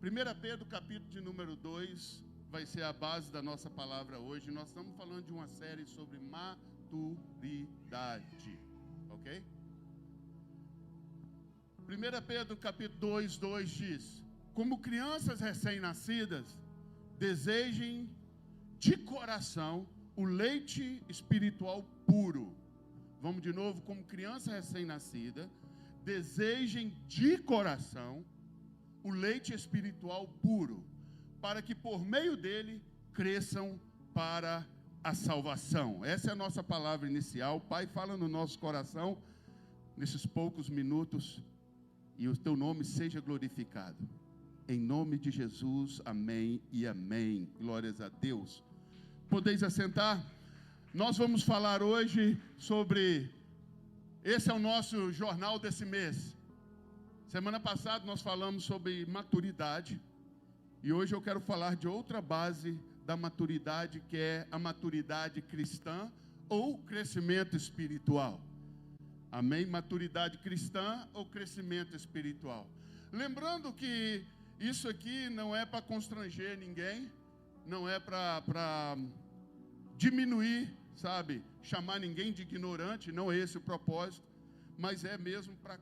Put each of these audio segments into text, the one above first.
1 Pedro, capítulo de número 2, vai ser a base da nossa palavra hoje. Nós estamos falando de uma série sobre maturidade, ok? 1 Pedro, capítulo 2 diz: como crianças recém-nascidas, desejem de coração o leite espiritual puro. Vamos de novo, como criança recém-nascida, desejem de coração o leite espiritual puro, para que por meio dele cresçam para a salvação. Essa é a nossa palavra inicial. Pai, fala no nosso coração nesses poucos minutos e o teu nome seja glorificado. Em nome de Jesus, amém e amém. Glórias a Deus. Podeis assentar? Nós vamos falar hoje sobre... Esse é o nosso jornal desse mês. Semana passada nós falamos sobre maturidade. E hoje eu quero falar de outra base da maturidade, que é a maturidade cristã ou crescimento espiritual. Amém? Maturidade cristã ou crescimento espiritual. Lembrando que isso aqui não é para constranger ninguém, não é para diminuir, sabe, chamar ninguém de ignorante, não é esse o propósito, mas é mesmo para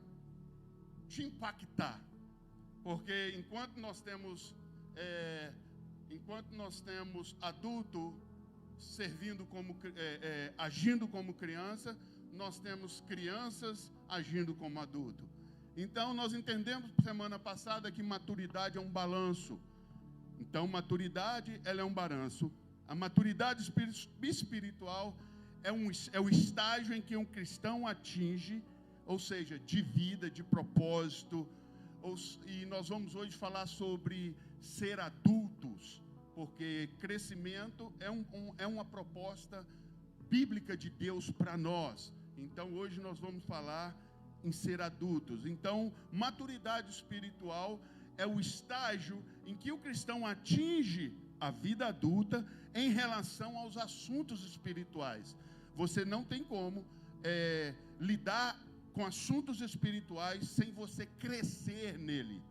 te impactar, porque enquanto nós temos adulto servindo como, agindo como criança, nós temos crianças agindo como adulto. Então nós entendemos semana passada que maturidade é um balanço. Então maturidade, ela é um balanço. A maturidade espiritual é o estágio em que um cristão atinge, ou seja, de vida, de propósito. E nós vamos hoje falar sobre ser adultos, porque crescimento é uma proposta bíblica de Deus para nós. Então hoje nós vamos falar em ser adultos. Então, maturidade espiritual é o estágio em que o cristão atinge a vida adulta em relação aos assuntos espirituais. Você não tem como lidar com assuntos espirituais sem você crescer nele.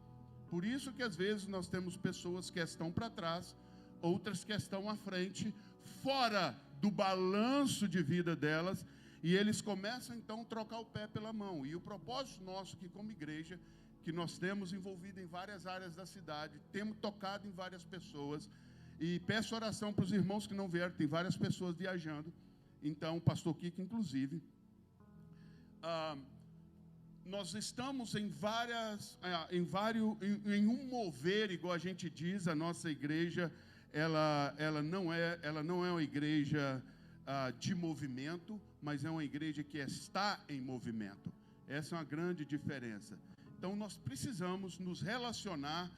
Por isso que às vezes nós temos pessoas que estão para trás, outras que estão à frente, fora do balanço de vida delas, e eles começam então a trocar o pé pela mão. E o propósito nosso aqui como igreja, que nós temos envolvido em várias áreas da cidade, temos tocado em várias pessoas, e peço oração para os irmãos que não vieram, tem várias pessoas viajando. Então, o pastor Kiko, inclusive, nós estamos em um mover, igual a gente diz. A nossa igreja, ela não é uma igreja de movimento, mas é uma igreja que está em movimento. Essa é uma grande diferença. Então, nós precisamos nos relacionar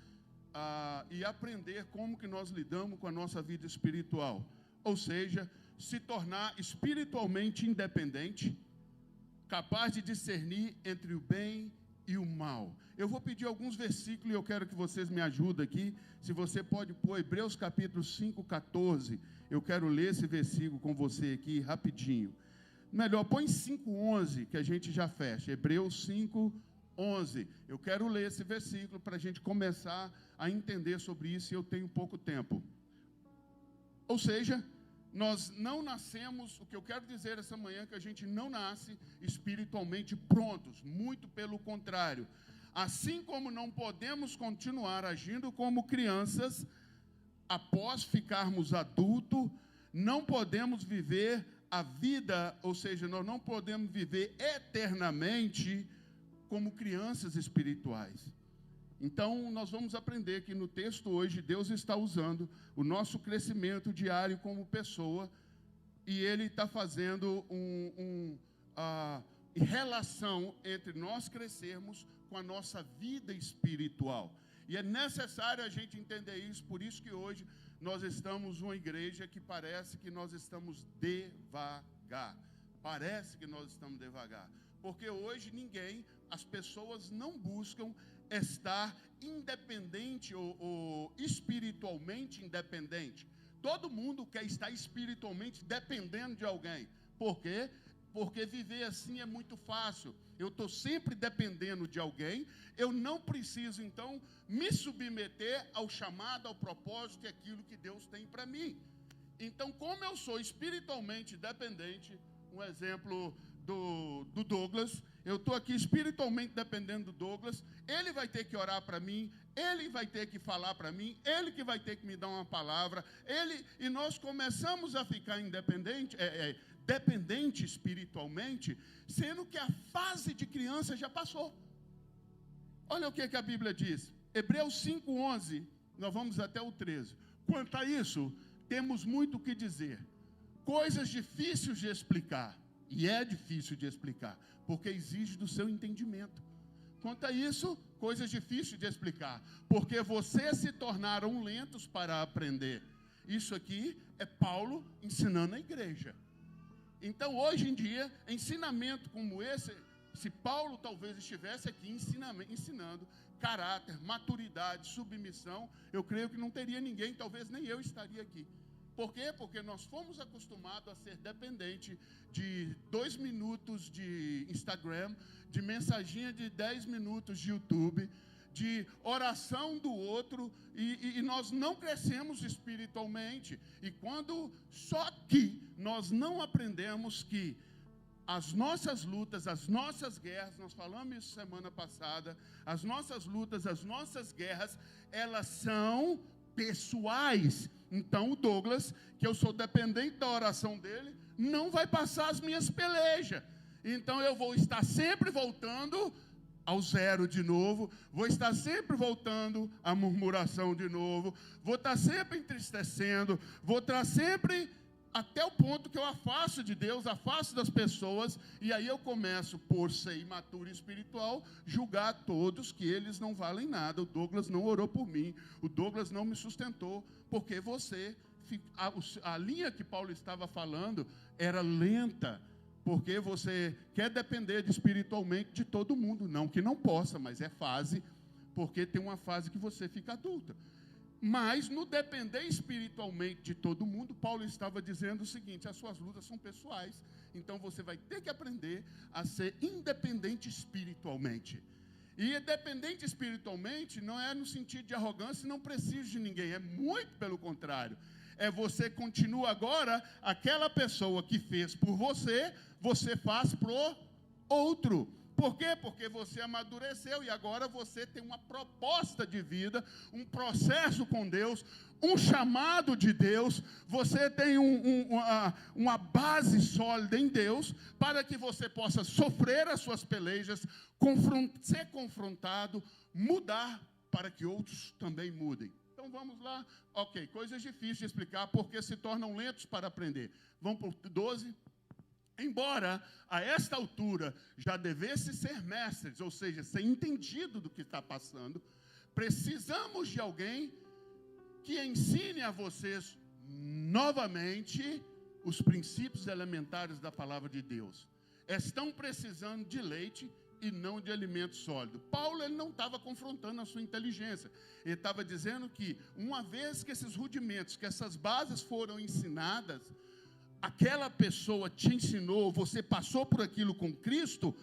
e aprender como que nós lidamos com a nossa vida espiritual. Ou seja, se tornar espiritualmente independente, capaz de discernir entre o bem e o mal. Eu vou pedir alguns versículos e eu quero que vocês me ajudem aqui. Se você pode pôr Hebreus capítulo 5, 14. Eu quero ler esse versículo com você aqui rapidinho. Melhor, põe 5, 11, que a gente já fecha. Hebreus 5, 11. Eu quero ler esse versículo para a gente começar a entender sobre isso, e eu tenho pouco tempo. Ou seja, nós não nascemos, o que eu quero dizer essa manhã, que a gente não nasce espiritualmente prontos, muito pelo contrário. Assim como não podemos continuar agindo como crianças, após ficarmos adultos, não podemos viver a vida, ou seja, nós não podemos viver eternamente como crianças espirituais. Então, nós vamos aprender que no texto hoje, Deus está usando o nosso crescimento diário como pessoa, e Ele está fazendo relação entre nós crescermos com a nossa vida espiritual. E é necessário a gente entender isso, por isso que hoje nós estamos uma igreja que parece que nós estamos devagar. Parece que nós estamos devagar. Porque hoje as pessoas não buscam estar independente ou espiritualmente independente. Todo mundo quer estar espiritualmente dependendo de alguém. Por quê? porque viver assim é muito fácil. Eu estou sempre dependendo de alguém, eu não preciso, então, me submeter ao chamado, ao propósito e aquilo que Deus tem para mim. Então, como eu sou espiritualmente dependente, um exemplo do Douglas, eu estou aqui espiritualmente dependendo do Douglas, ele vai ter que orar para mim, ele vai ter que falar para mim, ele que vai ter que me dar uma palavra, e nós começamos a ficar dependente espiritualmente, sendo que a fase de criança já passou. Olha o que a Bíblia diz, Hebreus 5:11, nós vamos até o 13. Quanto a isso, temos muito o que dizer, coisas difíceis de explicar, e é difícil de explicar, porque exige do seu entendimento. Quanto a isso, coisas difíceis de explicar, porque vocês se tornaram lentos para aprender. Isso aqui é Paulo ensinando a igreja. Então, hoje em dia, ensinamento como esse, se Paulo talvez estivesse aqui ensinando caráter, maturidade, submissão, eu creio que não teria ninguém, talvez nem eu estaria aqui. Por quê? Porque nós fomos acostumados a ser dependente de 2 minutos de Instagram, de mensaginha de 10 minutos de YouTube, de oração do outro, e nós não crescemos espiritualmente. E quando só que nós não aprendemos que as nossas lutas, as nossas guerras, nós falamos isso semana passada, as nossas lutas, as nossas guerras, elas são pessoais. Então o Douglas, que eu sou dependente da oração dele, não vai passar as minhas pelejas. Então eu vou estar sempre voltando ao zero de novo, vou estar sempre voltando à murmuração de novo, vou estar sempre entristecendo, vou estar sempre até o ponto que eu afasto de Deus, afasto das pessoas, e aí eu começo, por ser imaturo espiritual, julgar todos que eles não valem nada. O Douglas não orou por mim, o Douglas não me sustentou, porque a linha que Paulo estava falando era lenta, porque você quer depender espiritualmente de todo mundo, não que não possa, mas é fase, porque tem uma fase que você fica adulta. Mas no depender espiritualmente de todo mundo, Paulo estava dizendo o seguinte: as suas lutas são pessoais, então você vai ter que aprender a ser independente espiritualmente. E dependente espiritualmente não é no sentido de arrogância, não precisa de ninguém, é muito pelo contrário. É você continua agora, aquela pessoa que fez por você, você faz pro outro. Por quê? Porque você amadureceu e agora você tem uma proposta de vida, um processo com Deus, um chamado de Deus, você tem uma base sólida em Deus, para que você possa sofrer as suas pelejas, ser confrontado, mudar, para que outros também mudem. Então vamos lá, ok, coisas difíceis de explicar, porque se tornam lentos para aprender. Vamos para o 12. Embora a esta altura já devesse ser mestres, ou seja, ser entendido do que está passando, precisamos de alguém que ensine a vocês novamente os princípios elementares da palavra de Deus. Estão precisando de leite e não de alimento sólido. Paulo ele não estava confrontando a sua inteligência. Ele estava dizendo que, uma vez que esses rudimentos, que essas bases foram ensinadas, aquela pessoa te ensinou, você passou por aquilo com Cristo,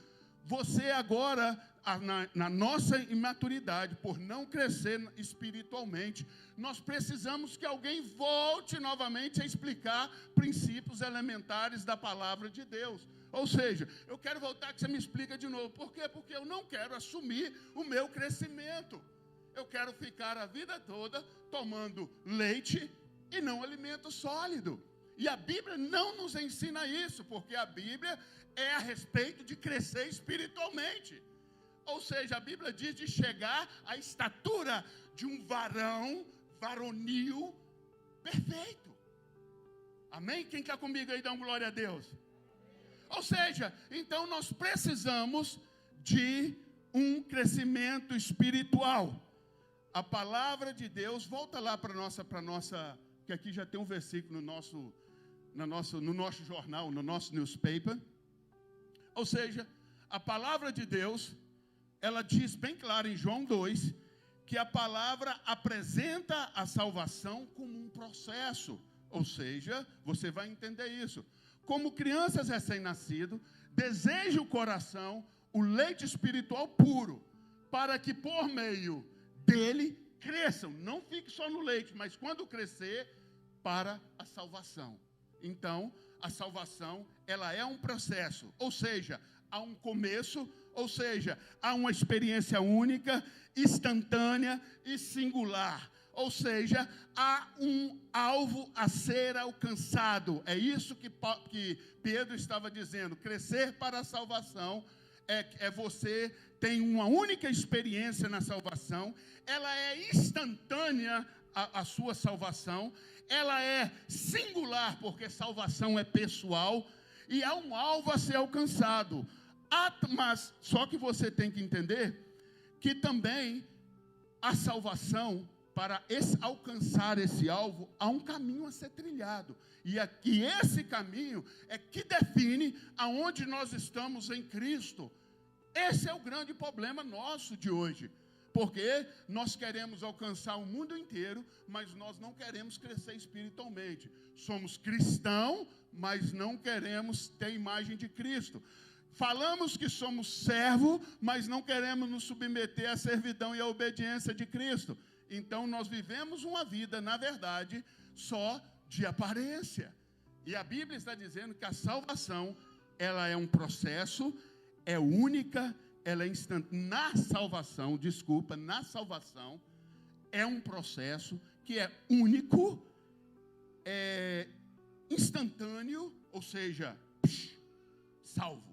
você agora, na nossa imaturidade, por não crescer espiritualmente, nós precisamos que alguém volte novamente a explicar princípios elementares da palavra de Deus. Ou seja, eu quero voltar que você me explica de novo. Por quê? Porque eu não quero assumir o meu crescimento. Eu quero ficar a vida toda tomando leite e não alimento sólido. E a Bíblia não nos ensina isso, porque a Bíblia é a respeito de crescer espiritualmente. Ou seja, a Bíblia diz de chegar à estatura de um varão, varonil, perfeito. Amém? Quem está comigo aí, dá uma glória a Deus. Ou seja, então nós precisamos de um crescimento espiritual. A palavra de Deus, volta lá para nossa, que aqui já tem um versículo no nosso jornal, no nosso newspaper. Ou seja, a palavra de Deus, ela diz bem claro em João 2, que a palavra apresenta a salvação como um processo. Ou seja, você vai entender isso. como crianças recém-nascidos, deseje o coração o leite espiritual puro, para que por meio dele cresçam. Não fique só no leite, mas quando crescer, para a salvação. Então, a salvação, ela é um processo, ou seja, há um começo, ou seja, há uma experiência única, instantânea e singular. Ou seja, há um alvo a ser alcançado. É isso que Pedro estava dizendo. Crescer para a salvação é você tem uma única experiência na salvação. Ela é instantânea, a sua salvação. Ela é singular, porque salvação é pessoal. E há um alvo a ser alcançado. Mas só que você tem que entender que também a salvação, para alcançar esse alvo, há um caminho a ser trilhado. E esse caminho é que define aonde nós estamos em Cristo. Esse é o grande problema nosso de hoje. Porque nós queremos alcançar o mundo inteiro, mas nós não queremos crescer espiritualmente. Somos cristãos, mas não queremos ter imagem de Cristo. Falamos que somos servo, mas não queremos nos submeter à servidão e à obediência de Cristo. Então, nós vivemos uma vida, na verdade, só de aparência. E a Bíblia está dizendo que a salvação, ela é um processo, é única, ela é instantânea. Na salvação é um processo que é único, é instantâneo, ou seja, salvo.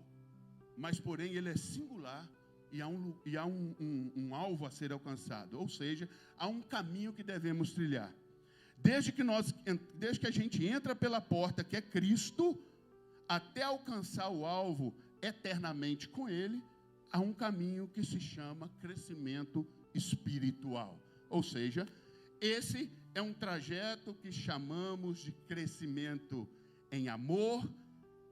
Mas, porém, ele é singular e há um alvo a ser alcançado. Ou seja, há um caminho que devemos trilhar. Desde que a gente entra pela porta, que é Cristo, até alcançar o alvo eternamente com Ele, há um caminho que se chama crescimento espiritual. Ou seja, esse é um trajeto que chamamos de crescimento em amor,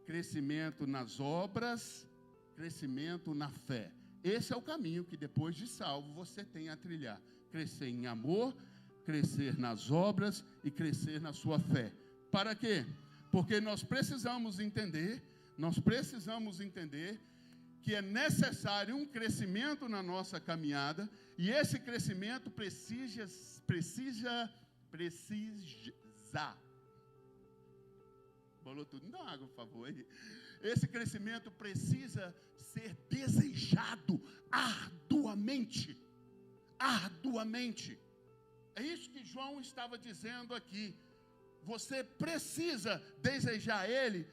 crescimento nas obras, crescimento na fé. Esse é o caminho que depois de salvo você tem a trilhar. Crescer em amor, crescer nas obras e crescer na sua fé. Para quê? Porque nós precisamos entender que é necessário um crescimento na nossa caminhada, e esse crescimento precisa. Bolou tudo, me dá uma água, por favor. Esse crescimento precisa ser desejado arduamente. Arduamente. É isso que João estava dizendo aqui. Você precisa desejar Ele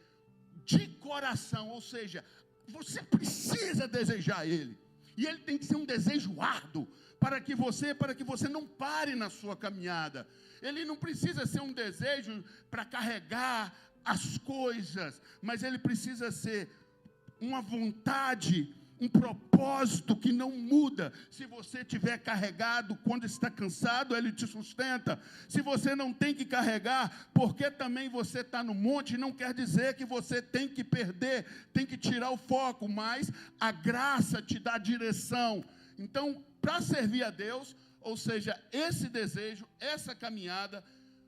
de coração, ou seja, você precisa desejar Ele. E Ele tem que ser um desejo árduo, para que você não pare na sua caminhada. Ele não precisa ser um desejo para carregar as coisas, mas ele precisa ser uma vontade, um propósito que não muda. Se você estiver carregado, quando está cansado, ele te sustenta. Se você não tem que carregar, porque também você está no monte, não quer dizer que você tem que perder, tem que tirar o foco, mas a graça te dá direção. Então, para servir a Deus, ou seja, esse desejo, essa caminhada,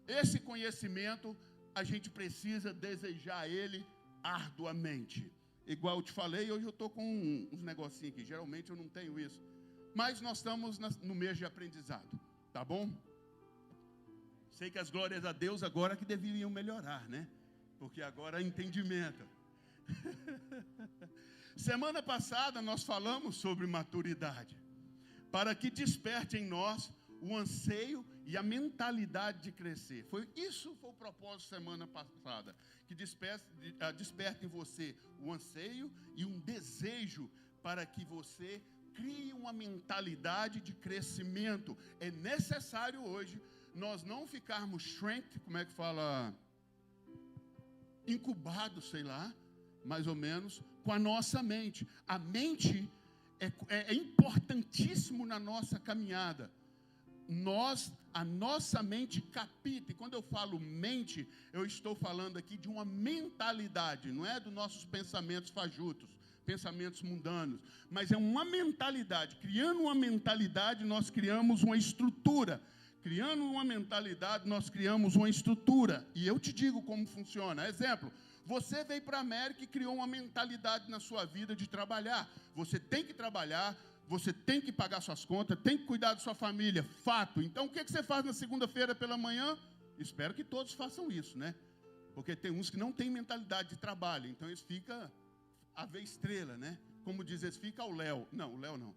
esse conhecimento, a gente precisa desejar Ele arduamente. Igual eu te falei, hoje eu estou com uns negocinhos aqui. Geralmente eu não tenho isso. Mas nós estamos no mês de aprendizado. Tá bom? Sei que as glórias a Deus agora que deveriam melhorar, né? Porque agora é entendimento. Semana passada nós falamos sobre maturidade. Para que desperte em nós o anseio e a mentalidade de crescer. Isso foi o propósito semana passada. Que desperte em você o anseio e um desejo para que você crie uma mentalidade de crescimento. É necessário hoje nós não ficarmos como é que fala? Incubados, sei lá, mais ou menos, com a nossa mente. A mente é importantíssimo na nossa caminhada. A nossa mente capta, e quando eu falo mente, eu estou falando aqui de uma mentalidade, não é dos nossos pensamentos fajutos, pensamentos mundanos, mas é uma mentalidade. Criando uma mentalidade, nós criamos uma estrutura. Criando uma mentalidade, nós criamos uma estrutura. E eu te digo como funciona. Exemplo, Você veio para a América e criou uma mentalidade na sua vida de trabalhar. Você tem que trabalhar, você tem que pagar suas contas, tem que cuidar da sua família, fato. Então, o que você faz na segunda-feira pela manhã? Espero que todos façam isso, né? Porque tem uns que não têm mentalidade de trabalho, então eles ficam a ver estrela, né? Como diz, eles ficam ao Léo. Não, o Léo não.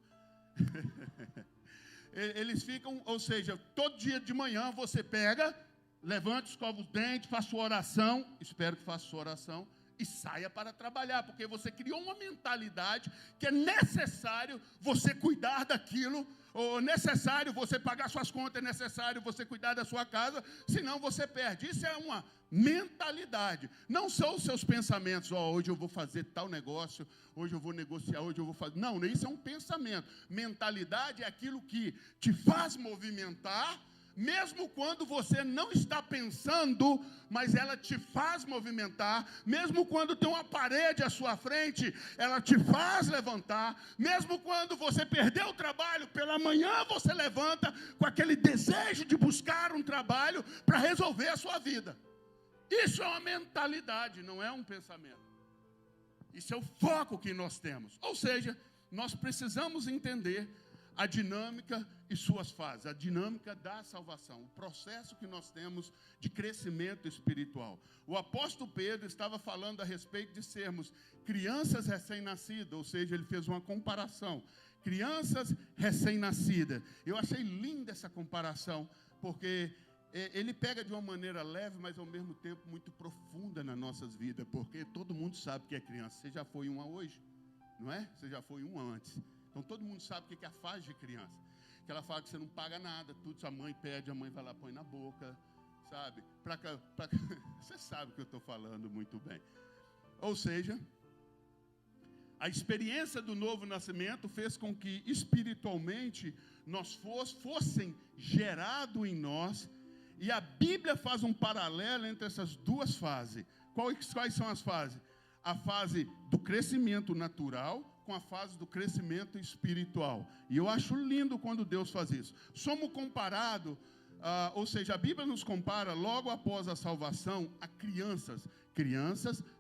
Eles ficam, ou seja, todo dia de manhã você pega, levanta, escova os dentes, faça sua oração, espero que faça sua oração, e saia para trabalhar, porque você criou uma mentalidade que é necessário você cuidar daquilo, ou necessário você pagar suas contas, é necessário você cuidar da sua casa, senão você perde. Isso é uma mentalidade, não são os seus pensamentos, hoje eu vou fazer tal negócio, hoje eu vou negociar, hoje eu vou fazer, não, isso é um pensamento. Mentalidade é aquilo que te faz movimentar, mesmo quando você não está pensando, mas ela te faz movimentar. Mesmo quando tem uma parede à sua frente, ela te faz levantar. Mesmo quando você perdeu o trabalho, pela manhã você levanta com aquele desejo de buscar um trabalho para resolver a sua vida. Isso é uma mentalidade, não é um pensamento. Isso é o foco que nós temos. Ou seja, nós precisamos entender a dinâmica e suas fases, a dinâmica da salvação, o processo que nós temos de crescimento espiritual. O apóstolo Pedro estava falando a respeito de sermos crianças recém-nascidas, ou seja, ele fez uma comparação. Crianças recém-nascidas. Eu achei linda essa comparação, porque ele pega de uma maneira leve, mas ao mesmo tempo muito profunda nas nossas vidas, porque todo mundo sabe que é criança. Você já foi uma hoje, não é? Você já foi uma antes. Então, todo mundo sabe o que é a fase de criança. Que ela fala que você não paga nada, tudo, sua mãe pede, a mãe vai lá, põe na boca, sabe? Você sabe o que eu estou falando muito bem. Ou seja, a experiência do novo nascimento fez com que, espiritualmente, nós fossem gerado em nós, e a Bíblia faz um paralelo entre essas duas fases. Quais são as fases? A fase do crescimento natural, com a fase do crescimento espiritual. E eu acho lindo quando Deus faz isso. Somos comparados, ou seja, a Bíblia nos compara logo após a salvação a crianças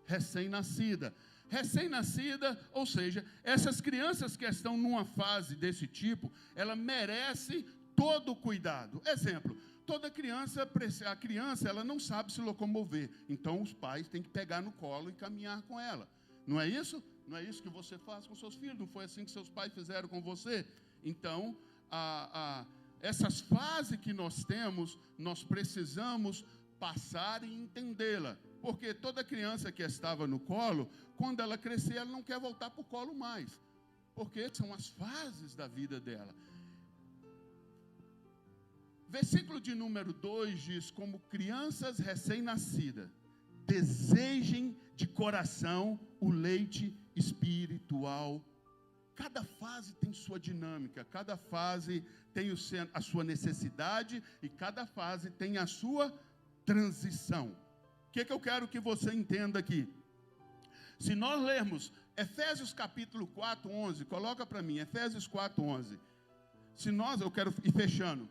recém-nascidas. Recém-nascida, ou seja, essas crianças que estão numa fase desse tipo, ela merece todo o cuidado. Exemplo, toda criança, a criança ela não sabe se locomover, então os pais têm que pegar no colo e caminhar com ela. Não é isso? Não é isso que você faz com seus filhos? Não foi assim que seus pais fizeram com você? Então, essas fases que nós temos, nós precisamos passar e entendê-la. Porque toda criança que estava no colo, quando ela crescer, ela não quer voltar para o colo mais. Porque são as fases da vida dela. Versículo de número 2 diz, como crianças recém-nascidas, desejem de coração o leite espiritual. Cada fase tem sua dinâmica, cada fase tem a sua necessidade e cada fase tem a sua transição. O que eu quero que você entenda aqui? Se nós lermos Efésios capítulo 4, 11, coloca para mim, Efésios 4, 11. Eu quero ir fechando.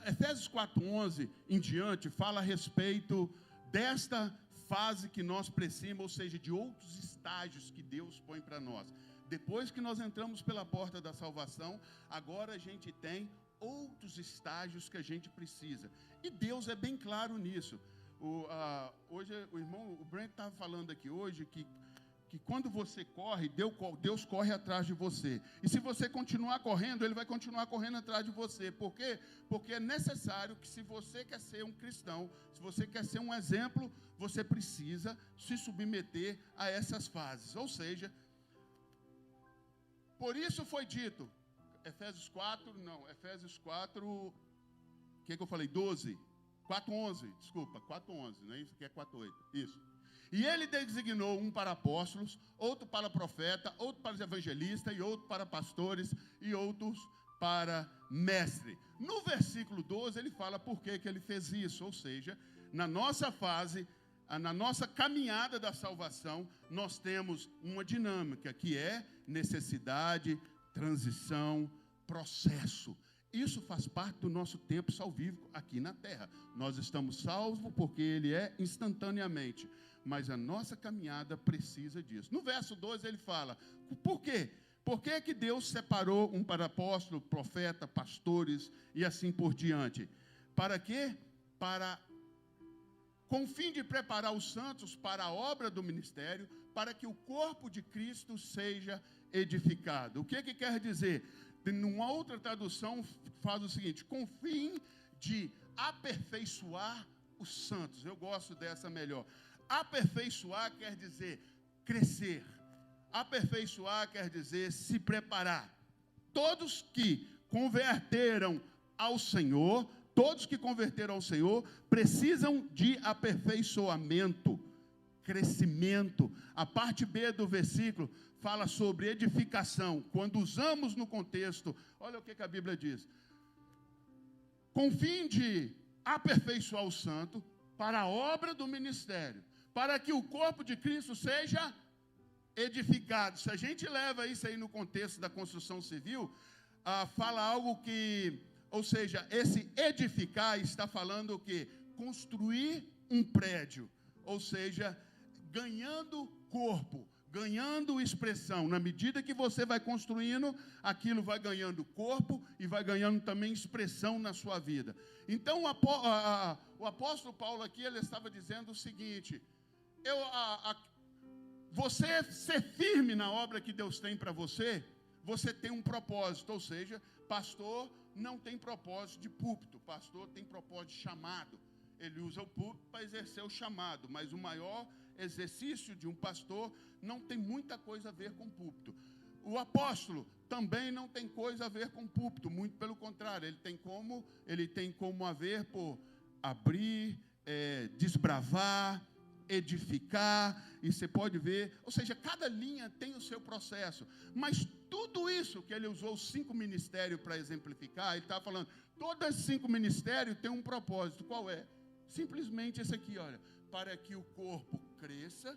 Efésios 4:11 em diante fala a respeito desta fase que nós precisamos, ou seja, de outros estágios que Deus põe para nós. Depois que nós entramos pela porta da salvação, agora a gente tem outros estágios que a gente precisa. E Deus é bem claro nisso. Hoje o irmão, o Brent estava falando aqui hoje que quando você corre, Deus corre atrás de você. E se você continuar correndo, Ele vai continuar correndo atrás de você. Por quê? Porque é necessário que, se você quer ser um cristão, se você quer ser um exemplo, você precisa se submeter a essas fases. Ou seja, por isso foi dito, Efésios 4, o que eu falei? 12, 4:11, desculpa, 4:11, não é isso? Aqui é 4:8, isso. E ele designou um para apóstolos, outro para profeta, outro para evangelista, e outro para pastores, e outros para mestre. No versículo 12, ele fala por que ele fez isso. Ou seja, na nossa fase, na nossa caminhada da salvação, nós temos uma dinâmica que é necessidade, transição, processo. isso faz parte do nosso tempo salvífico aqui na terra. Nós estamos salvos porque ele é instantaneamente, mas a nossa caminhada precisa disso. No verso 12 ele fala, por quê? Por que que Deus separou um para apóstolo, profeta, pastores e assim por diante? Para quê? Com o fim de preparar os santos para a obra do ministério, para que o corpo de Cristo seja edificado. O que que quer dizer? Numa outra tradução faz o seguinte, com o fim de aperfeiçoar os santos. Eu gosto dessa melhor. Aperfeiçoar quer dizer crescer. Aperfeiçoar quer dizer se preparar. Todos que converteram ao Senhor, precisam de aperfeiçoamento, crescimento. A parte B do versículo fala sobre edificação. Quando usamos no contexto, olha o que a Bíblia diz. Com o fim de aperfeiçoar o santo para a obra do ministério, para que o corpo de Cristo seja edificado. Se a gente leva isso aí no contexto da construção civil, fala algo que, ou seja, esse edificar está falando o quê? Construir um prédio, ou seja, ganhando corpo, ganhando expressão. Na medida que você vai construindo, aquilo vai ganhando corpo e vai ganhando também expressão na sua vida. Então, o apóstolo Paulo aqui, ele estava dizendo o seguinte, você ser firme na obra que Deus tem para você, você tem um propósito, ou seja, pastor não tem propósito de púlpito, pastor tem propósito de chamado. Ele usa o púlpito para exercer o chamado, mas o maior exercício de um pastor não tem muita coisa a ver com púlpito. O apóstolo também não tem coisa a ver com púlpito, muito pelo contrário, ele tem como a ver por abrir, desbravar, edificar, e você pode ver, ou seja, cada linha tem o seu processo, mas tudo isso que ele usou os 5 ministérios para exemplificar, ele está falando, todos os 5 ministérios têm um propósito, qual é? Simplesmente esse aqui, olha, para que o corpo cresça,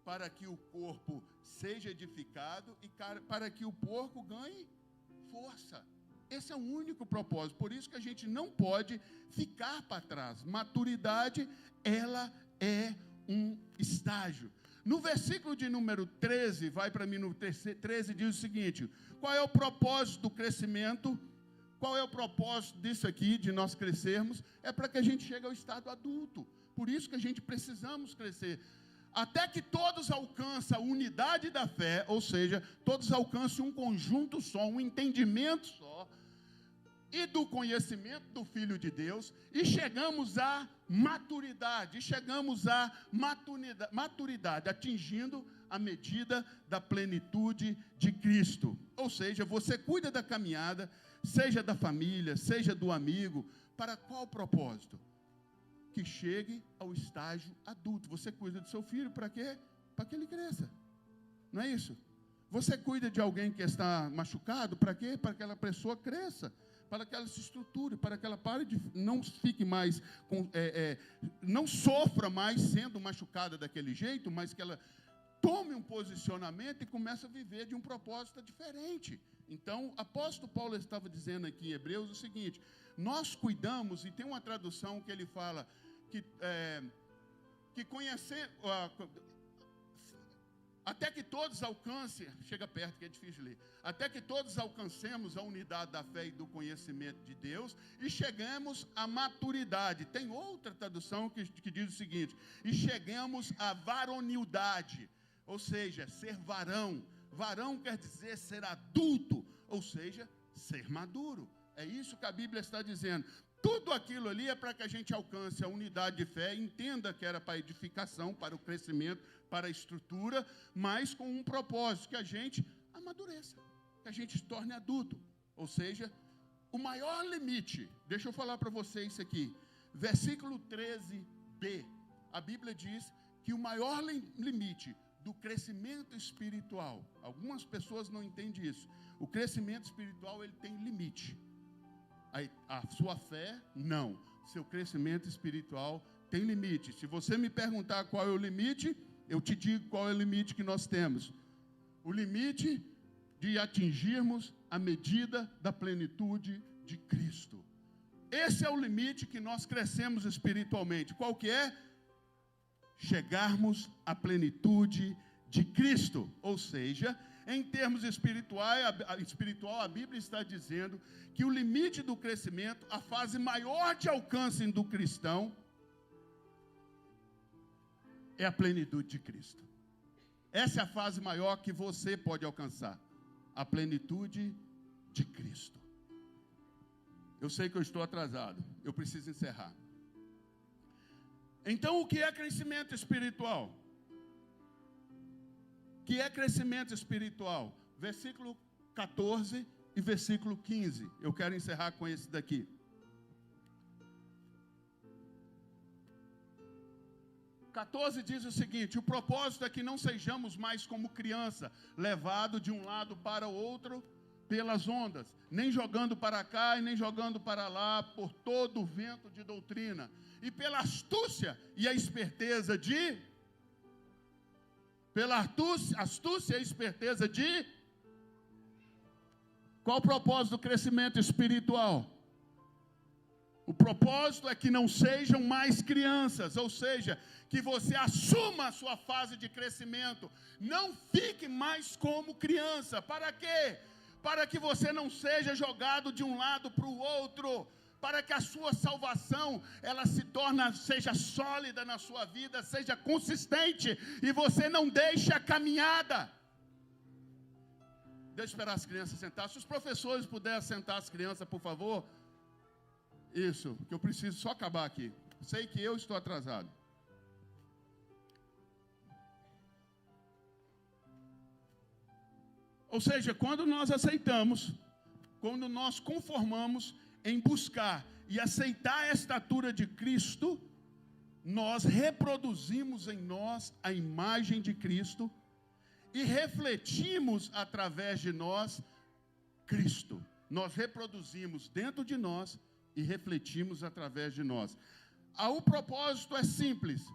para que o corpo seja edificado e para que o corpo ganhe força. Esse é o único propósito, por isso que a gente não pode ficar para trás. Maturidade, ela é um estágio. No versículo de número 13, vai para mim no 13, diz o seguinte, qual é o propósito do crescimento? Qual é o propósito disso aqui, de nós crescermos? É para que a gente chegue ao estado adulto. Por isso que a gente precisamos crescer. Até que todos alcancem a unidade da fé, ou seja, todos alcancem um conjunto só, um entendimento só, e do conhecimento do Filho de Deus, e chegamos à maturidade, atingindo a medida da plenitude de Cristo. Ou seja, você cuida da caminhada, seja da família, seja do amigo, para qual propósito? Que chegue ao estágio adulto. Você cuida do seu filho, para quê? Para que ele cresça. Não é isso? Você cuida de alguém que está machucado, para quê? Para que aquela pessoa cresça, para que ela se estruture, para que ela não fique mais, não sofra mais sendo machucada daquele jeito, mas que ela tome um posicionamento e comece a viver de um propósito diferente. Então, o apóstolo Paulo estava dizendo aqui em Hebreus o seguinte, nós cuidamos, e tem uma tradução que ele fala, que conhecer, até que todos alcancem, chega perto que é difícil ler, até que todos alcancemos a unidade da fé e do conhecimento de Deus e chegamos à maturidade. Tem outra tradução que diz o seguinte, e chegamos à varonilidade, ou seja, ser varão. Varão quer dizer ser adulto, ou seja, ser maduro. É isso que a Bíblia está dizendo. Tudo aquilo ali é para que a gente alcance a unidade de fé, entenda que era para a edificação, para o crescimento, para a estrutura, mas com um propósito, que a gente amadureça, que a gente se torne adulto. Ou seja, o maior limite, deixa eu falar para vocês isso aqui, versículo 13b, a Bíblia diz que o maior limite do crescimento espiritual, algumas pessoas não entendem isso, o crescimento espiritual ele tem limite. A sua fé, não. Seu crescimento espiritual tem limite. Se você me perguntar qual é o limite, eu te digo qual é o limite que nós temos. O limite de atingirmos à medida da plenitude de Cristo. Esse é o limite que nós crescemos espiritualmente. Qual que é? Chegarmos à plenitude de Cristo. Ou seja, em termos espiritual, a Bíblia está dizendo que o limite do crescimento, a fase maior de alcance do cristão, é a plenitude de Cristo. Essa é a fase maior que você pode alcançar. A plenitude de Cristo. Eu sei que eu estou atrasado. Eu preciso encerrar. Então, o que é crescimento espiritual? O que é crescimento espiritual? Versículo 14 e versículo 15. Eu quero encerrar com esse daqui. 14 diz o seguinte: o propósito é que não sejamos mais como criança, levado de um lado para o outro pelas ondas, nem jogando para cá e nem jogando para lá por todo o vento de doutrina, e pela astúcia e a esperteza de... Pela astúcia e a esperteza de... Qual o propósito do crescimento espiritual? O propósito é que não sejam mais crianças, ou seja, que você assuma a sua fase de crescimento. Não fique mais como criança. Para quê? Para que você não seja jogado de um lado para o outro. Para que a sua salvação, ela seja sólida na sua vida, seja consistente. E você não deixe a caminhada. Deixa eu esperar as crianças sentar. Se os professores puderem sentar as crianças, por favor. Isso, que eu preciso só acabar aqui. Sei que eu estou atrasado. Ou seja, quando nós aceitamos, quando nós conformamos em buscar e aceitar a estatura de Cristo, nós reproduzimos em nós a imagem de Cristo e refletimos através de nós Cristo. Nós reproduzimos dentro de nós e refletimos através de nós. O propósito é simples.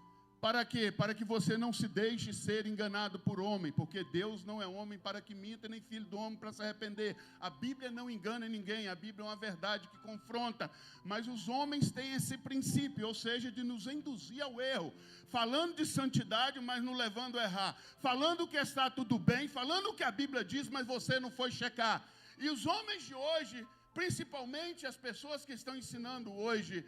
Para quê? Para que você não se deixe ser enganado por homem, porque Deus não é homem para que minta, nem filho do homem para se arrepender. A Bíblia não engana ninguém, a Bíblia é uma verdade que confronta, mas os homens têm esse princípio, ou seja, de nos induzir ao erro, falando de santidade, mas não levando a errar, falando que está tudo bem, falando o que a Bíblia diz, mas você não foi checar. E os homens de hoje, principalmente as pessoas que estão ensinando hoje,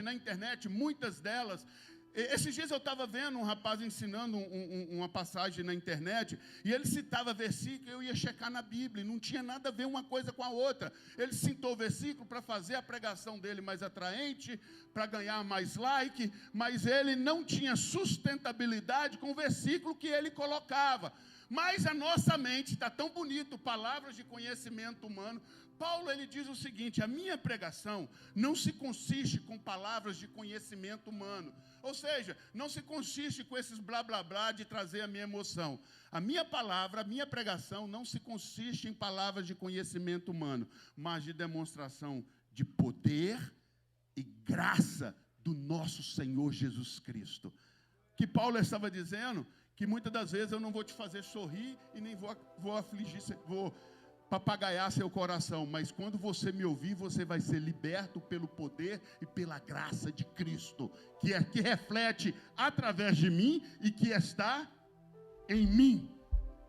na internet, muitas delas. Esses dias eu estava vendo um rapaz ensinando uma passagem na internet, e ele citava versículo, eu ia checar na Bíblia, e não tinha nada a ver uma coisa com a outra. Ele citou o versículo para fazer a pregação dele mais atraente, para ganhar mais like, mas ele não tinha sustentabilidade com o versículo que ele colocava. Mas a nossa mente está tão bonito, palavras de conhecimento humano. Paulo, ele diz o seguinte: a minha pregação não se consiste com palavras de conhecimento humano. Ou seja, não se consiste com esses blá blá blá de trazer a minha emoção. A minha palavra, a minha pregação não se consiste em palavras de conhecimento humano, mas de demonstração de poder e graça do nosso Senhor Jesus Cristo. Que Paulo estava dizendo que muitas das vezes eu não vou te fazer sorrir e nem vou afligir, vou papagaiar seu coração, mas quando você me ouvir, você vai ser liberto pelo poder e pela graça de Cristo, que reflete através de mim e que está em mim.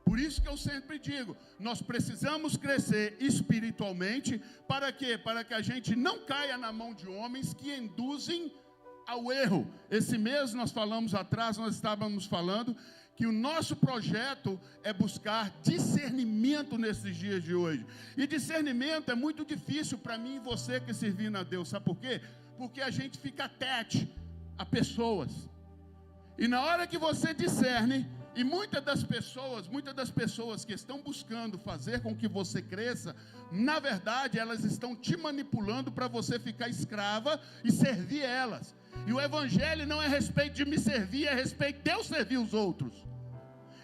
Por isso que eu sempre digo, nós precisamos crescer espiritualmente, para quê? Para que a gente não caia na mão de homens que induzem ao erro. Esse mês nós falamos atrás, nós estávamos falando que o nosso projeto é buscar discernimento nesses dias de hoje. E discernimento é muito difícil para mim e você que servindo a Deus. Sabe por quê? Porque a gente fica atente a pessoas. E na hora que você discerne, e muitas das pessoas que estão buscando fazer com que você cresça, na verdade elas estão te manipulando para você ficar escrava e servir elas. E o evangelho não é a respeito de me servir, é a respeito de eu servir os outros.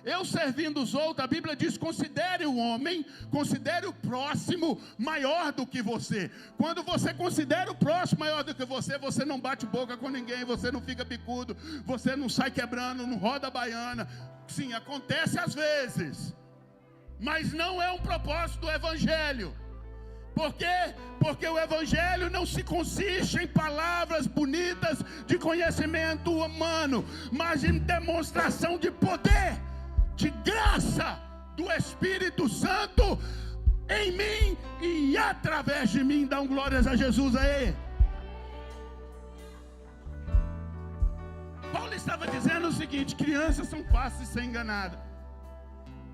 Eu servindo os outros, a Bíblia diz, considere o homem, considere o próximo maior do que você. Quando você considera o próximo maior do que você, você não bate boca com ninguém, você não fica bicudo, você não sai quebrando, não roda a baiana. Sim, acontece às vezes. mas não é um propósito do Evangelho. Por quê? Porque o Evangelho não se consiste em palavras bonitas de conhecimento humano, mas em demonstração de poder, de graça do Espírito Santo em mim e através de mim. Dá glórias a Jesus aí. Paulo estava dizendo o seguinte: crianças são fáceis de ser enganadas.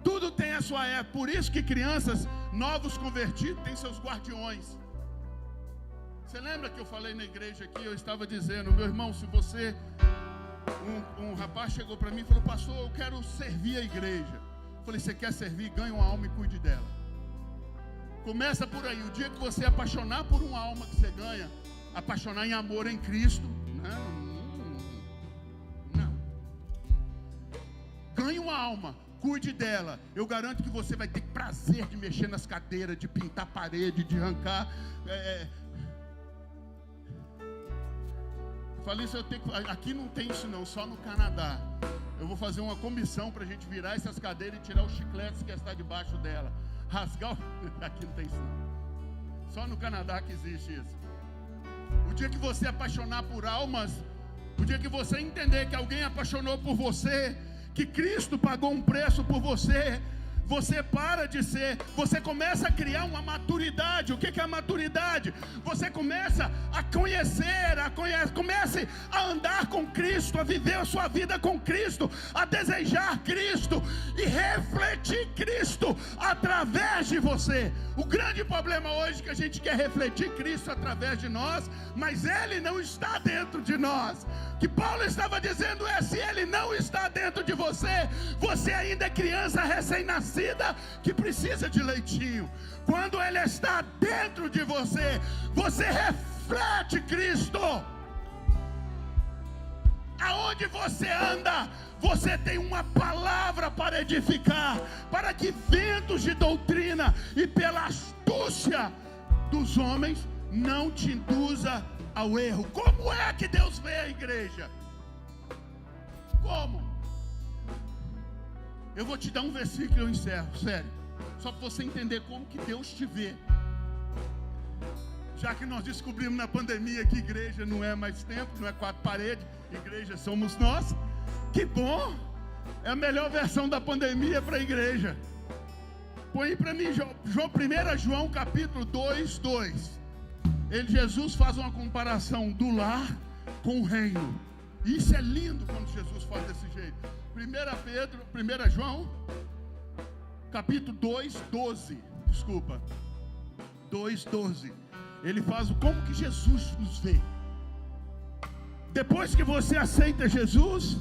Tudo tem a sua época. Por isso que crianças, novos convertidos, têm seus guardiões. Você lembra que eu falei na igreja aqui? Eu estava dizendo: meu irmão, se você... Um rapaz chegou para mim e falou: pastor, eu quero servir a igreja. Eu falei: você quer servir? Ganhe uma alma e cuide dela. Começa por aí. O dia que você apaixonar por uma alma que você ganha, apaixonar em amor em Cristo, não. Ganhe uma alma, cuide dela. Eu garanto que você vai ter prazer de mexer nas cadeiras, de pintar parede, de arrancar. Falei isso, aqui não tem isso não, só no Canadá. Eu vou fazer uma comissão para a gente virar essas cadeiras e tirar os chicletes que está debaixo dela. Rasgar aqui não tem isso não. Só no Canadá que existe isso. O dia que você apaixonar por almas, o dia que você entender que alguém apaixonou por você, que Cristo pagou um preço por você, você para de ser, você começa a criar uma maturidade. O que é a maturidade? Você começa a conhecer, comece a andar com Cristo, a viver a sua vida com Cristo, a desejar Cristo e refletir Cristo através de você. O grande problema hoje é que a gente quer refletir Cristo através de nós, mas Ele não está dentro de nós. O que Paulo estava dizendo é: se Ele não está dentro de você, você ainda é criança recém-nascida que precisa de leitinho. Quando Ele está dentro de você, você reflete Cristo. Aonde você anda, você tem uma palavra para edificar, para que ventos de doutrina e pela astúcia dos homens não te induza ao erro. Como é que Deus vê a igreja? Como? Eu vou te dar um versículo e eu encerro, sério, só para você entender como que Deus te vê. Já que nós descobrimos na pandemia que igreja não é mais templo, não é quatro paredes, igreja somos nós. Que bom! É a melhor versão da pandemia para a igreja. Põe para mim 1 João capítulo 2:2. Jesus faz uma comparação do lar com o reino. E isso é lindo quando Jesus faz desse jeito. 1 João capítulo 2:12. Desculpa. 2:12. Ele faz como que Jesus nos vê. Depois que você aceita Jesus,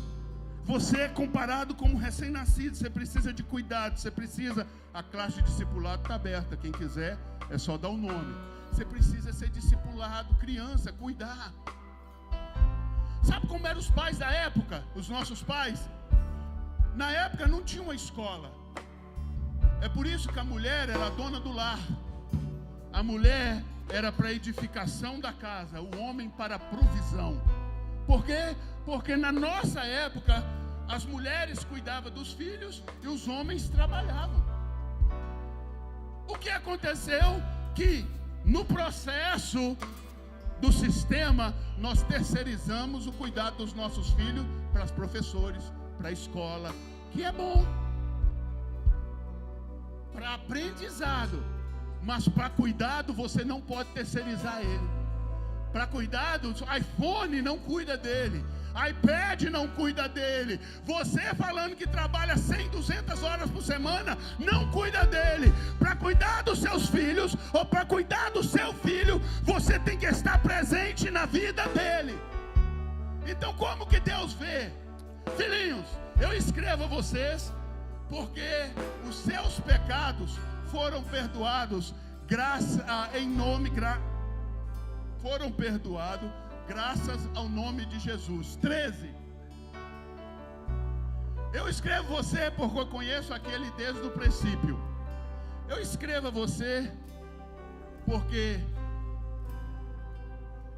você é comparado como recém-nascido. Você precisa de cuidado, você precisa... A classe de discipulado está aberta, quem quiser é só dar o nome. Você precisa ser discipulado, criança, cuidar. Sabe como eram os pais da época? Os nossos pais? Na época não tinha uma escola. É por isso que a mulher era a dona do lar. A mulher era para a edificação da casa, o homem para a provisão. Por quê? Porque na nossa época as mulheres cuidavam dos filhos e os homens trabalhavam. O que aconteceu? Que no processo do sistema nós terceirizamos o cuidado dos nossos filhos para os professores, para a escola, que é bom para aprendizado, mas para cuidado você não pode terceirizar ele. Para cuidado, iPhone não cuida dele, iPad não cuida dele. Você falando que trabalha 100, 200 horas por semana, não cuida dele. Para cuidar dos seus filhos, ou para cuidar do seu filho, você tem que estar presente na vida dele. Então como que Deus vê? Filhinhos, eu escrevo a vocês porque os seus pecados foram perdoados foram perdoados graças ao nome de Jesus. 13. Eu escrevo você porque eu conheço aquele desde o princípio. Eu escrevo a você porque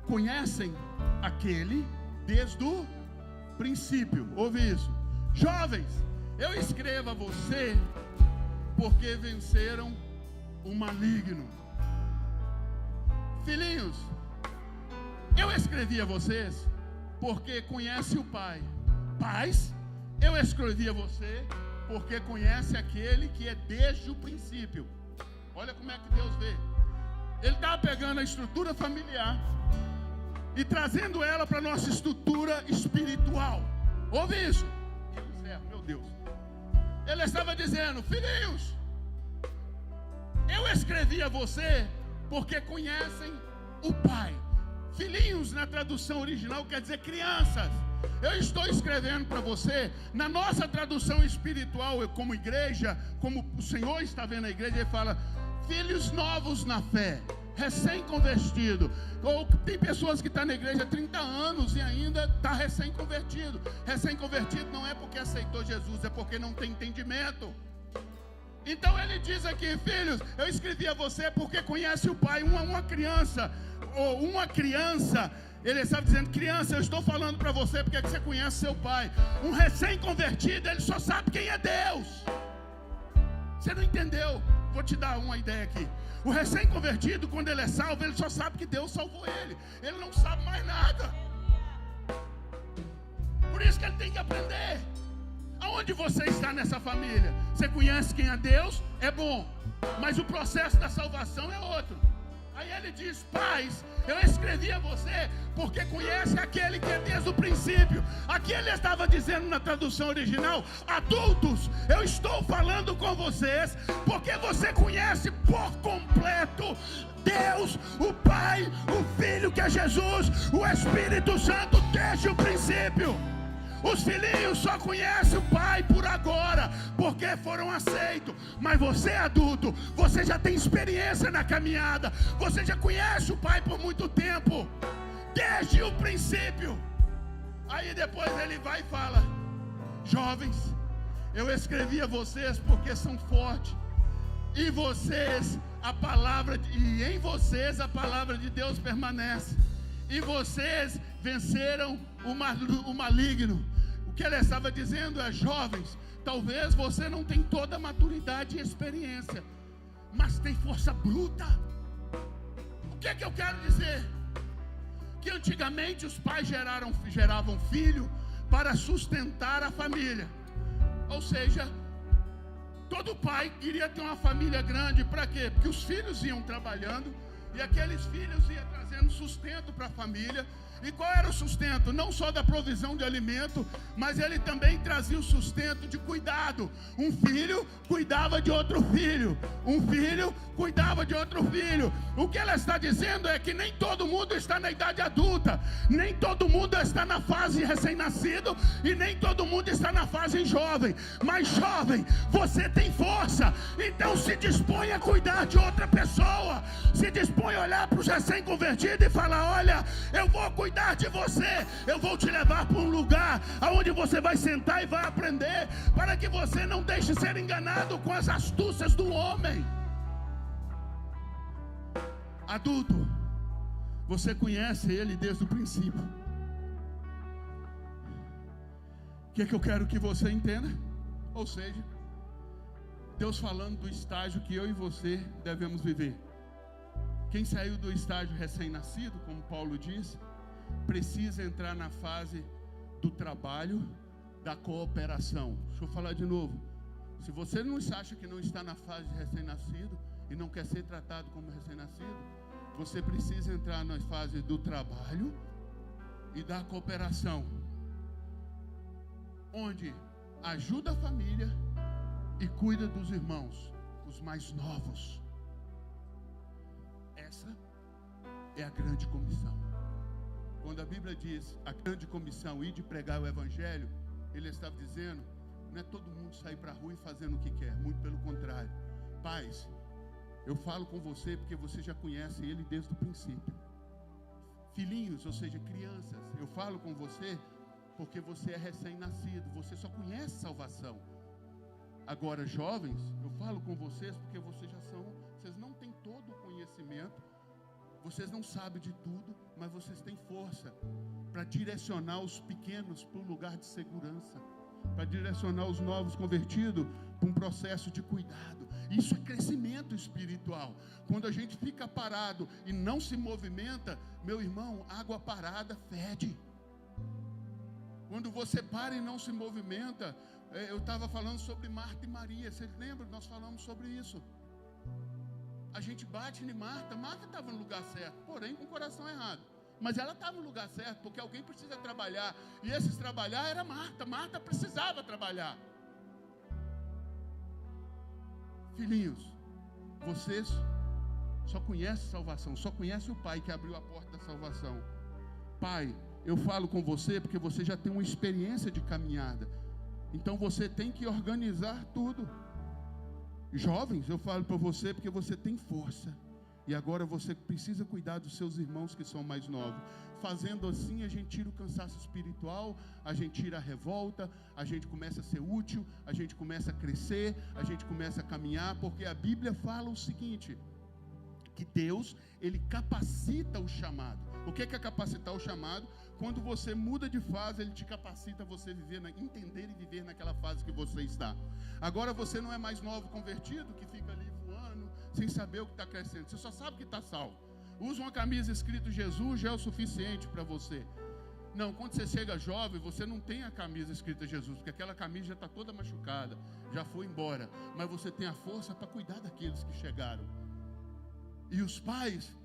conhecem aquele desde o princípio. Ouve isso. Jovens, eu escrevo a você porque venceram o maligno. Filhinhos, eu escrevi a vocês porque conhece o Pai. Pais, eu escrevi a você porque conhece aquele que é desde o princípio. Olha como é que Deus vê. Ele está pegando a estrutura familiar e trazendo ela para a nossa estrutura espiritual. Ouve isso? Meu Deus. Ele estava dizendo: filhinhos, eu escrevi a você porque conhecem o Pai. Filhinhos na tradução original quer dizer crianças. Eu estou escrevendo para você, na nossa tradução espiritual, como igreja, como o Senhor está vendo a igreja, ele fala: filhos novos na fé, recém-convertido. Ou tem pessoas que estão na igreja há 30 anos e ainda está recém-convertido. Recém-convertido não é porque aceitou Jesus, é porque não tem entendimento. Então ele diz aqui: filhos, eu escrevi a você porque conhece o Pai. Uma criança, ou uma criança, ele estava dizendo: criança, eu estou falando para você porque você conhece seu Pai. Um recém-convertido, ele só sabe quem é Deus. Você não entendeu? Vou te dar uma ideia aqui. O recém-convertido, quando ele é salvo, ele só sabe que Deus salvou ele. Ele não sabe mais nada. Por isso que ele tem que aprender. Aonde você está nessa família? Você conhece quem é Deus? É bom. Mas o processo da salvação é outro. Aí ele diz: pais, eu escrevi a você porque conhece aquele que é desde o princípio. Aqui ele estava dizendo na tradução original: adultos, eu estou falando com vocês porque você conhece por completo Deus, o Pai, o Filho que é Jesus, o Espírito Santo desde o princípio. Os filhinhos só conhecem o Pai por agora, porque foram aceitos. Mas você, adulto, você já tem experiência na caminhada. Você já conhece o Pai por muito tempo, desde o princípio. Aí depois ele vai e fala: jovens, eu escrevi a vocês porque são fortes. E vocês, e em vocês a palavra de Deus permanece. E vocês venceram o maligno. O que ele estava dizendo é: jovens, talvez você não tenha toda a maturidade e experiência, mas tem força bruta. O que é que eu quero dizer? Que antigamente os pais geravam filho para sustentar a família. Ou seja, todo pai queria ter uma família grande. Para quê? Porque os filhos iam trabalhando e aqueles filhos iam trazendo sustento para a família. E qual era o sustento? Não só da provisão de alimento, mas ele também trazia o sustento de cuidado. Um filho cuidava de outro filho. Um filho cuidava de outro filho. O que ela está dizendo é que nem todo mundo está na idade adulta, nem todo mundo está na fase recém-nascido, e nem todo mundo está na fase jovem. Mas jovem, você tem força, então se dispõe a cuidar de outra pessoa. Se dispõe a olhar para os recém-convertidos e falar: olha, eu vou cuidar de você, eu vou te levar para um lugar onde você vai sentar e vai aprender, para que você não deixe ser enganado com as astúcias do homem. Adulto, você conhece ele desde o princípio. O que é que eu quero que você entenda? Ou seja, Deus falando do estágio que eu e você devemos viver. Quem saiu do estágio recém-nascido, como Paulo diz, precisa entrar na fase do trabalho, da cooperação. Deixa eu falar de novo. Se você não acha que não está na fase de recém-nascido e não quer ser tratado como recém-nascido, você precisa entrar na fase do trabalho e da cooperação, onde ajuda a família e cuida dos irmãos, os mais novos. Essa é a grande comissão. Quando a Bíblia diz a grande comissão, ir de pregar o Evangelho, ele estava dizendo: não é todo mundo sair para a rua e fazendo o que quer, muito pelo contrário. Pais, eu falo com você porque você já conhece ele desde o princípio. Filhinhos, ou seja, crianças, eu falo com você porque você é recém-nascido, você só conhece salvação. Agora, jovens, eu falo com vocês porque vocês não têm todo o conhecimento, vocês não sabem de tudo, mas vocês têm força para direcionar os pequenos para um lugar de segurança. para direcionar os novos convertidos para um processo de cuidado. Isso é crescimento espiritual. Quando a gente fica parado e não se movimenta, meu irmão, água parada fede. Quando você para e não se movimenta, eu estava falando sobre Marta e Maria, vocês lembram? Nós falamos sobre isso. A gente bate em Marta, Marta estava no lugar certo, porém com o coração errado. Mas ela estava no lugar certo, porque alguém precisa trabalhar. E esses trabalhar era Marta. Marta precisava trabalhar. Filhinhos, vocês só conhecem salvação, só conhecem o Pai que abriu a porta da salvação. Pai, eu falo com você porque você já tem uma experiência de caminhada. Então você tem que organizar tudo. Jovens, eu falo para você porque você tem força. E agora você precisa cuidar dos seus irmãos que são mais novos. Fazendo assim, a gente tira o cansaço espiritual, a gente tira a revolta, a gente começa a ser útil, a gente começa a crescer, a gente começa a caminhar, porque a Bíblia fala o seguinte, que Deus, Ele capacita o chamado. O que é capacitar o chamado? Quando você muda de fase, Ele te capacita a você viver, entender e viver naquela fase que você está. Agora você não é mais novo convertido, que fica ali voando, sem saber o que está crescendo. Você só sabe que está salvo. Usa uma camisa escrito Jesus, já é o suficiente para você. Não, quando você chega jovem, você não tem a camisa escrita Jesus, porque aquela camisa já está toda machucada, já foi embora. Mas você tem a força para cuidar daqueles que chegaram. E os pais,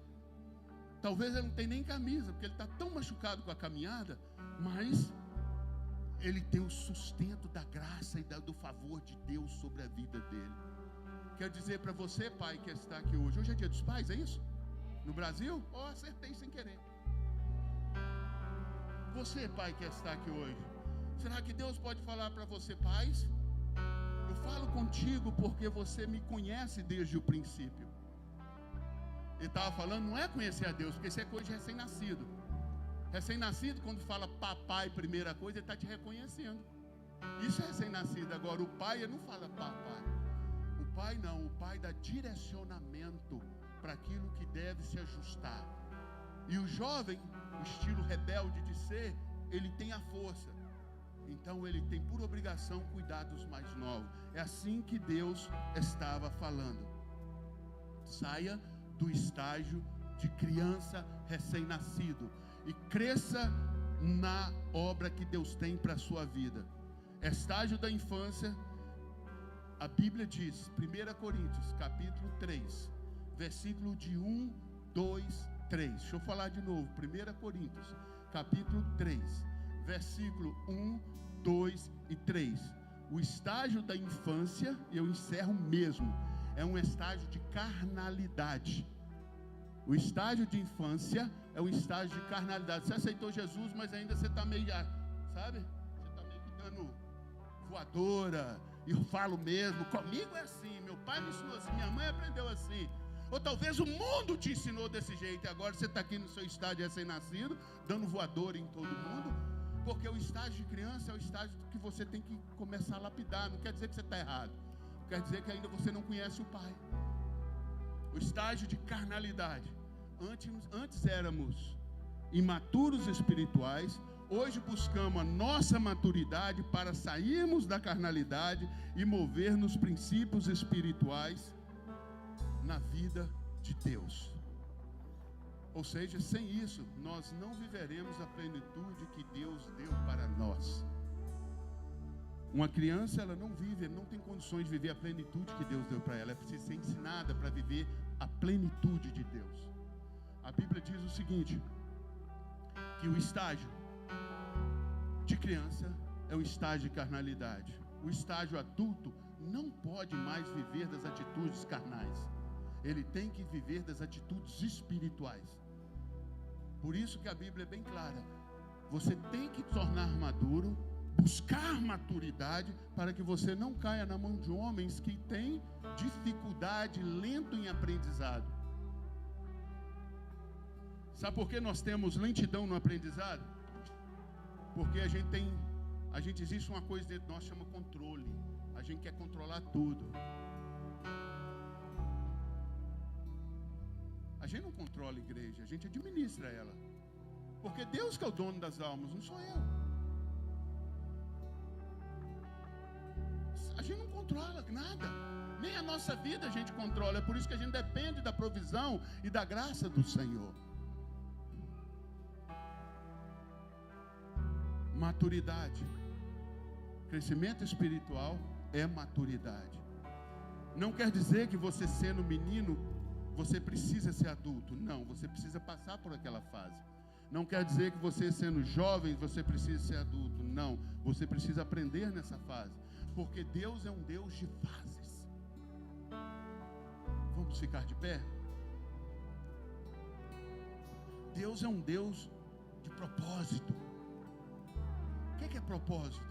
talvez ele não tenha nem camisa, porque ele está tão machucado com a caminhada, mas ele tem o sustento da graça e do favor de Deus sobre a vida dele. Quero dizer para você, pai, que está aqui hoje. Hoje é dia dos pais, é isso? No Brasil? Acertei sem querer. Você, pai, que está aqui hoje, será que Deus pode falar para você, pais? Eu falo contigo porque você me conhece desde o princípio. Ele estava falando, não é conhecer a Deus, porque isso é coisa de recém-nascido. Recém-nascido, quando fala papai, primeira coisa, ele está te reconhecendo. Isso é recém-nascido. Agora, o pai, ele não fala papai. O pai não, o pai dá direcionamento para aquilo que deve se ajustar. E o jovem, o estilo rebelde de ser, ele tem a força. Então ele tem por obrigação cuidar dos mais novos. É assim que Deus estava falando. Saia do estágio de criança recém-nascido e cresça na obra que Deus tem para a sua vida. Estágio da infância, a Bíblia diz, 1 Coríntios, capítulo 3, versículo de 1, 2, 3. Deixa eu falar de novo. 1 Coríntios, capítulo 3, versículo 1, 2 e 3. O estágio da infância, eu encerro mesmo, é um estágio de carnalidade. O estágio de infância é um estágio de carnalidade. Você aceitou Jesus, mas ainda você está meio, sabe? Você está meio que dando voadora. E eu falo mesmo, comigo é assim, meu pai me ensinou assim, minha mãe aprendeu assim. Ou talvez o mundo te ensinou desse jeito e agora você está aqui no seu estágio recém-nascido, dando voadora em todo mundo. Porque o estágio de criança é o estágio que você tem que começar a lapidar. Não quer dizer que você está errado. Quer dizer que ainda você não conhece o pai. O estágio de carnalidade. Antes éramos imaturos espirituais. Hoje buscamos a nossa maturidade para sairmos da carnalidade e mover nos princípios espirituais na vida de Deus. Ou seja, sem isso, nós não viveremos a plenitude que Deus deu para nós. Uma criança, ela não vive, não tem condições de viver a plenitude que Deus deu para ela. Ela precisa ser ensinada para viver a plenitude de Deus. A Bíblia diz o seguinte, que o estágio de criança é o estágio de carnalidade. O estágio adulto não pode mais viver das atitudes carnais. Ele tem que viver das atitudes espirituais. Por isso que a Bíblia é bem clara. Você tem que tornar maduro, buscar maturidade, para que você não caia na mão de homens que têm dificuldade, lento em aprendizado. Sabe por que nós temos lentidão no aprendizado? Porque existe uma coisa dentro de nós que chama controle. A gente quer controlar tudo. A gente não controla a igreja, a gente administra ela. Porque Deus que é o dono das almas, não sou eu. controla nada. Nem a nossa vida a gente controla. É por isso que a gente depende da provisão e da graça do Senhor. Maturidade. Crescimento espiritual é maturidade. Não quer dizer que você sendo menino, você precisa ser adulto. Não, você precisa passar por aquela fase. Não quer dizer que você sendo jovem, você precisa ser adulto. Não, você precisa aprender nessa fase. Porque Deus é um Deus de fases. Vamos ficar de pé? Deus é um Deus de propósito. O que é propósito?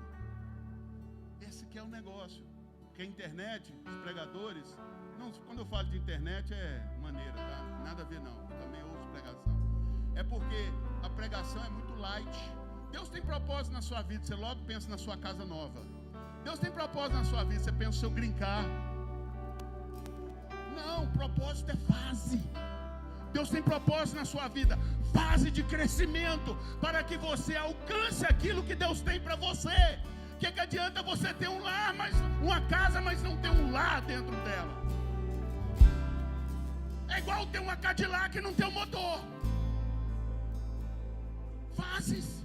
Esse que é o negócio. Porque a internet, os pregadores, não, quando eu falo de internet é maneira, tá? Nada a ver não, eu também ouço pregação. É porque a pregação é muito light. Deus tem propósito na sua vida, você logo pensa na sua casa nova. Deus tem propósito na sua vida, você pensa no seu green car. Não, propósito é fase. Deus tem propósito na sua vida, fase de crescimento, para que você alcance aquilo que Deus tem para você. O que adianta você ter um lar, uma casa, mas não ter um lar dentro dela? É igual ter uma Cadillac e não ter um motor. Fases.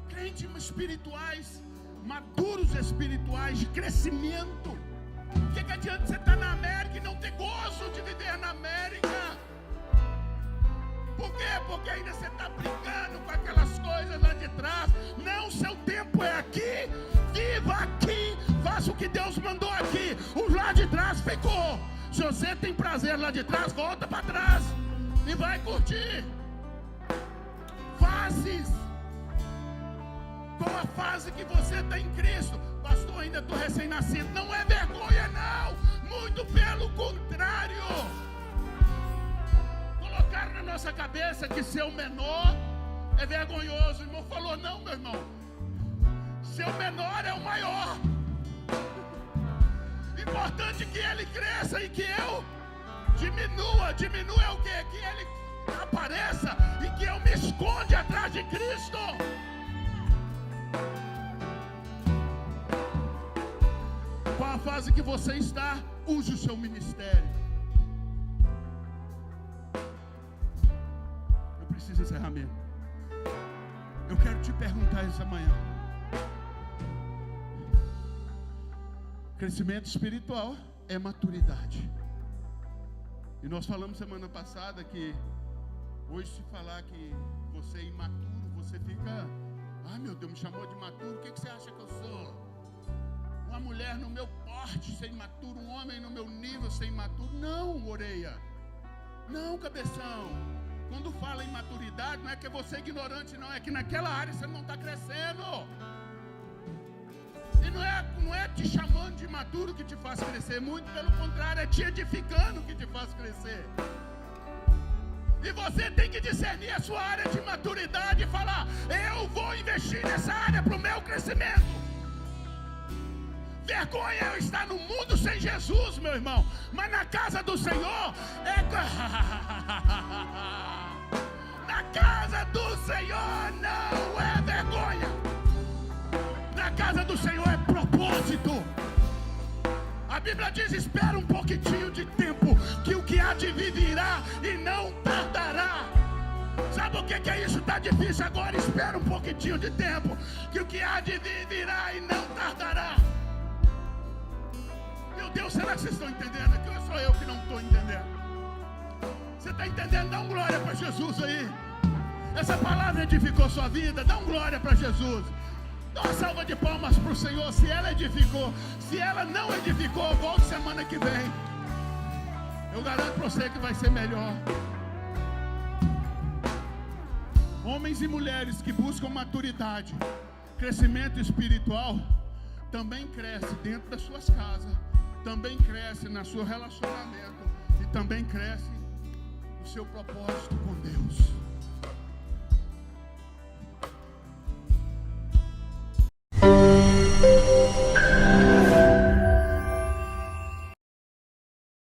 Crentes espirituais, maduros espirituais, de crescimento. O que adianta você estar na América e não ter gozo de viver na América? Por quê? Porque ainda você está brincando com aquelas coisas lá de trás. Não, seu tempo é aqui. Viva aqui. Faça o que Deus mandou aqui. O lá de trás ficou. Se você tem prazer lá de trás, volta para trás e vai curtir. Fases. Com a fase que você está em Cristo. Pastor, ainda estou recém-nascido. Não é vergonha, não. Muito pelo contrário. Colocaram na nossa cabeça que ser o menor é vergonhoso. O irmão falou, não, meu irmão. Ser o menor é o maior. Importante que ele cresça e que eu diminua. Diminua é o quê? Que ele apareça e que eu me esconde atrás de Cristo. Qual a fase que você está? Use o seu ministério. Eu preciso encerrar mesmo. Eu quero te perguntar essa manhã. Crescimento espiritual é maturidade. E nós falamos semana passada que hoje, se falar que você é imaturo, você fica, ai meu Deus, me chamou de imaturo, o que você acha que eu sou? Uma mulher no meu porte ser imaturo, um homem no meu nível ser imaturo? Não, orelha. Não, cabeção. Quando fala em maturidade, não é que você é ignorante, não, é que naquela área você não está crescendo. E não é te chamando de imaturo que te faz crescer, muito pelo contrário, é te edificando que te faz crescer. E você tem que discernir a sua área de maturidade e falar, eu vou investir nessa área para o meu crescimento. Vergonha é eu estar no mundo sem Jesus, meu irmão, mas na casa do Senhor na casa do Senhor não é vergonha. Na casa do Senhor é propósito. A Bíblia diz, espera um pouquinho de tempo, que o que há de vir virá e não tardará. Sabe o que é isso? Está difícil agora, espera um pouquinho de tempo, que o que há de vir virá e não tardará. Meu Deus, será que vocês estão entendendo? Aqui ou sou eu que não estou entendendo? Você está entendendo? Dá um glória para Jesus aí. Essa palavra edificou sua vida, dá um glória para Jesus. Dá uma salva de palmas para o Senhor, se ela edificou. Se ela não edificou, volte semana que vem. Eu garanto para você que vai ser melhor. Homens e mulheres que buscam maturidade, crescimento espiritual, também cresce dentro das suas casas, também cresce no seu relacionamento e também cresce no seu propósito com Deus.